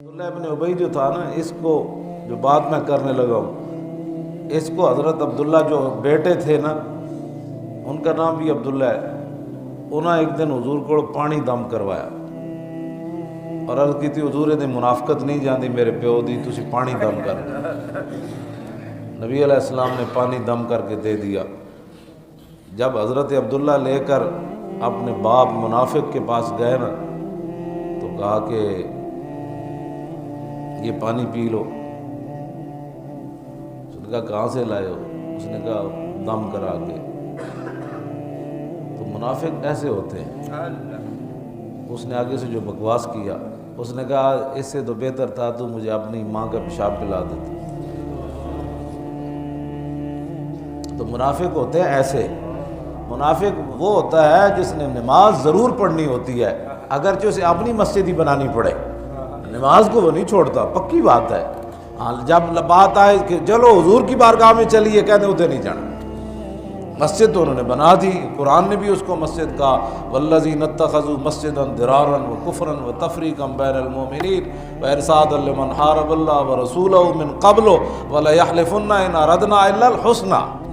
عبداللہ ابن ابی جو تھا نا، اس کو جو بات میں کرنے لگا ہوں، اس کو حضرت عبداللہ جو بیٹے تھے نا، ان کا نام بھی عبداللہ ہے، انہاں ایک دن حضور کو پانی دم کروایا اور عرض کی تھی حضور نے منافقت نہیں جاندی میرے پیو دی، تسی پانی دم کر۔ نبی علیہ السلام نے پانی دم کر کے دے دیا۔ جب حضرت عبداللہ لے کر اپنے باپ منافق کے پاس گئے نا، تو کہا کہ یہ پانی پی لو۔ اس نے کہا کہاں سے لائے ہو؟ اس نے کہا دم کرا کے۔ تو منافق ایسے ہوتے ہیں۔ اس نے آگے سے جو بکواس کیا، اس نے کہا اس سے تو بہتر تھا تو مجھے اپنی ماں کا پیشاب پلا دیتا۔ تو منافق ہوتے ہیں ایسے۔ منافق وہ ہوتا ہے جس نے نماز ضرور پڑھنی ہوتی ہے، اگرچہ اسے اپنی مسجد ہی بنانی پڑے، نماز کو وہ نہیں چھوڑتا، پکی بات ہے۔ جب بات آئے کہ چلو حضور کی بارگاہ میں چلیے، کہتے ادھر نہیں جانا۔ مسجد تو انہوں نے بنا دی، قرآن نے بھی اس کو مسجد کہا، والذین اتخذوا مسجدا ضرارا وکفرا وتفریقا بین المؤمنین وارصادا لمن حارب اللہ ورسولہ من قبل ولیحلفن ان اردنا الا الحسنی۔